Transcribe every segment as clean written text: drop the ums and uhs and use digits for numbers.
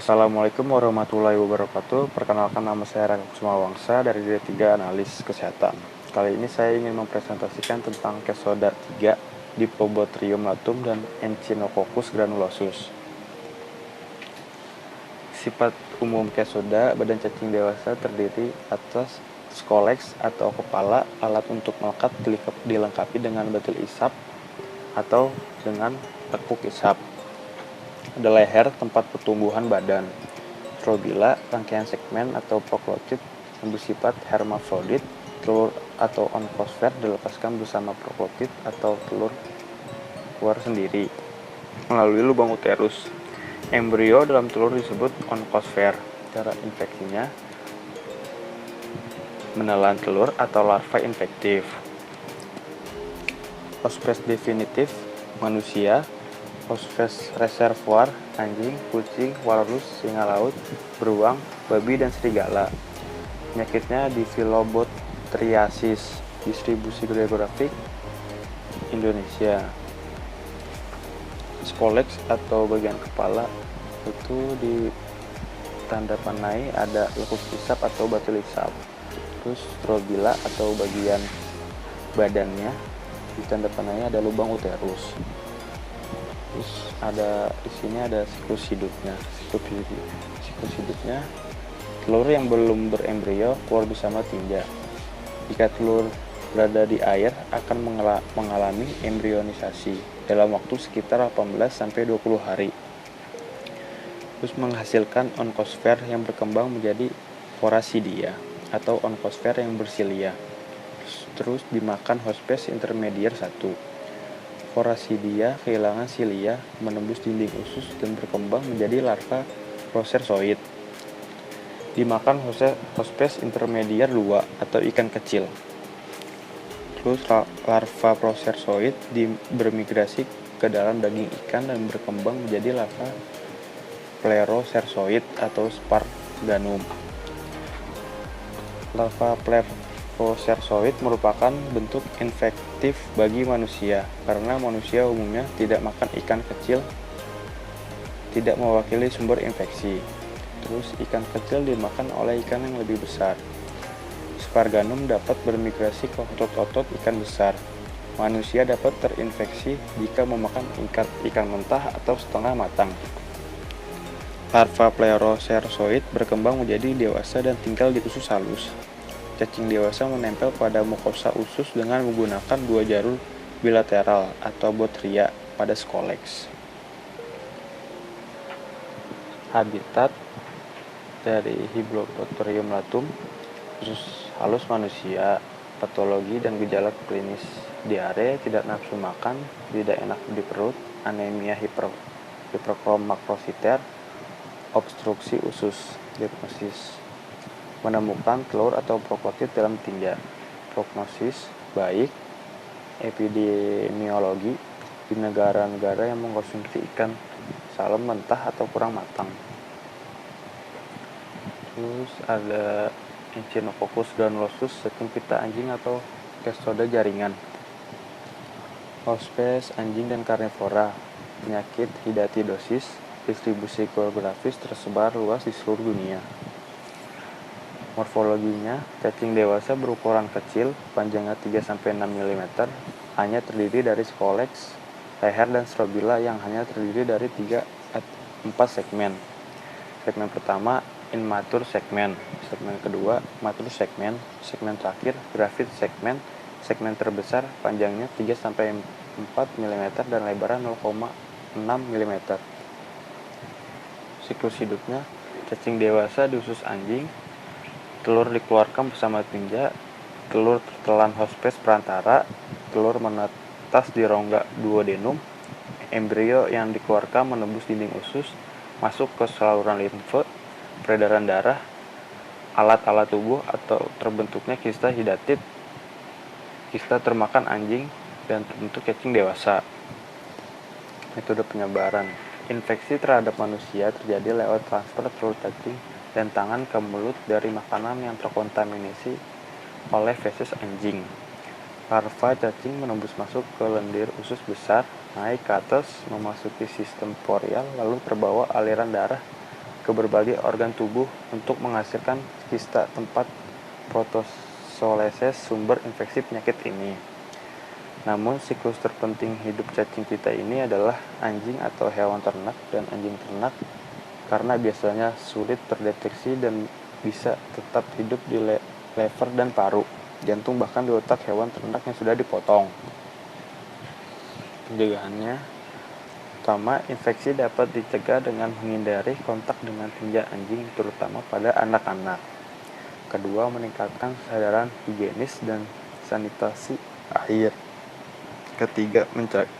Assalamualaikum warahmatullahi wabarakatuh. Perkenalkan, nama saya Rangga Kusumawangsa dari D3 Analis Kesehatan. Kali ini saya ingin mempresentasikan tentang Kesoda 3, Diplobotryum latum dan Echinococcus granulosus. Sifat umum Kesoda, badan cacing dewasa terdiri atas skoleks atau kepala, alat untuk melekat dilengkapi dengan batil isap atau dengan tekuk isap. Ada leher, tempat pertumbuhan badan. Strobila, rangkaian segmen atau proklotid yang bersifat hermafrodit. Telur atau onkosfer dilepaskan bersama proklotid atau telur keluar sendiri melalui lubang uterus. Embrio dalam telur disebut onkosfer. Cara infeksinya menelan telur atau larva infektif. Hospes definitif manusia, hospes reservoir anjing, kucing, walrus, singa laut, beruang, babi, dan serigala. Penyakitnya Diphyllobothriasis. Distribusi geografik Indonesia. Skoleks atau bagian kepala itu ditanda panai ada lekuk isap atau batil isap. Terus strobila atau bagian badannya ditanda panai ada lubang uterus. Terus di sini ada siklus hidupnya. Siklus hidupnya, telur yang belum berembrio keluar bersama tinja. Jika telur berada di air akan mengalami embrionisasi dalam waktu sekitar 18-20 hari. Terus menghasilkan onkosfer yang berkembang menjadi forasidia atau onkosfer yang bersilia. Terus dimakan hospes intermedier 1. Forasidia kehilangan silia, menembus dinding usus dan berkembang menjadi larva procersoid. Dimakan hospes intermedier 2 atau ikan kecil. Terus larva procersoid bermigrasi ke dalam daging ikan dan berkembang menjadi larva plerocersoid atau sparganum. Larva plerocersoid merupakan bentuk infektif bagi manusia karena manusia umumnya tidak makan ikan kecil, tidak mewakili sumber infeksi. Terus ikan kecil dimakan oleh ikan yang lebih besar. Sparganum dapat bermigrasi ke otot-otot ikan besar. Manusia dapat terinfeksi jika memakan ikan mentah atau setengah matang. Larva plerocersoid berkembang menjadi dewasa dan tinggal di usus halus. Cacing dewasa menempel pada mukosa usus dengan menggunakan 2 jalur bilateral atau botria pada skoleks. Habitat dari Diplobotryum latum, usus halus manusia. Patologi dan gejala klinis: diare, tidak nafsu makan, tidak enak di perut, anemia hiperkromakrositer, obstruksi usus. Diagnosis: menemukan telur atau proklotid dalam tinja. Prognosis baik. Epidemiologi: di negara-negara yang mengkonsumsi ikan salem mentah atau kurang matang. Terus ada Echinococcus granulosus, cacing pita anjing atau Kesoda jaringan. Hospes anjing dan karnivora. Penyakit hidatidosis. Distribusi geografis tersebar luas di seluruh dunia. Morfologinya, cacing dewasa berukuran kecil, panjangnya 3-6 mm, hanya terdiri dari skoleks, leher, dan strobila yang hanya terdiri dari 3-4 segmen. Segmen pertama, immature segmen. Segmen kedua, mature segmen. Segmen terakhir, gravid segmen. Segmen terbesar, panjangnya 3-4 mm dan lebarnya 0,6 mm. Siklus hidupnya, cacing dewasa di usus anjing, telur dikeluarkan bersama tinja, telur tertelan hospes perantara, telur menetas di rongga duodenum, embrio yang dikeluarkan menembus dinding usus, masuk ke saluran limfe, peredaran darah, alat-alat tubuh atau terbentuknya kista hidatif, kista termakan anjing, dan terbentuk cacing dewasa. Metode penyebaran: infeksi terhadap manusia terjadi lewat transfer telur cacing dan tangan ke mulut dari makanan yang terkontaminasi oleh feses anjing. Larva cacing menembus masuk ke lendir usus besar, naik ke atas, memasuki sistem portal, lalu terbawa aliran darah ke berbagai organ tubuh untuk menghasilkan kista tempat protozoaleses sumber infeksi penyakit ini. Namun siklus terpenting hidup cacing pita ini adalah anjing atau hewan ternak dan anjing ternak karena biasanya sulit terdeteksi dan bisa tetap hidup di lever dan paru, jantung bahkan di otak hewan ternak yang sudah dipotong. Pencegahannya, pertama, infeksi dapat dicegah dengan menghindari kontak dengan tinja anjing terutama pada anak-anak. Kedua, meningkatkan kesadaran higienis dan sanitasi air. Ketiga,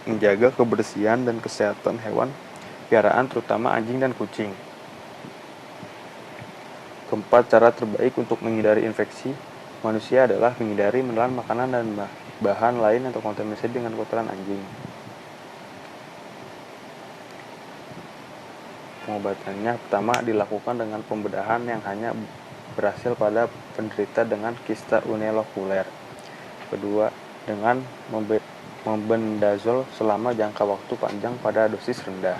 menjaga kebersihan dan kesehatan hewan piaraan terutama anjing dan kucing. Keempat, cara terbaik untuk menghindari infeksi manusia adalah menghindari menelan makanan dan bahan lain yang terkontaminasi dengan kotoran anjing. Pengobatannya, pertama dilakukan dengan pembedahan yang hanya berhasil pada penderita dengan kista unilokuler. Kedua, dengan membendazol selama jangka waktu panjang pada dosis rendah.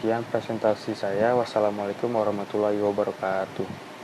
Sekian presentasi saya. Wassalamualaikum warahmatullahi wabarakatuh.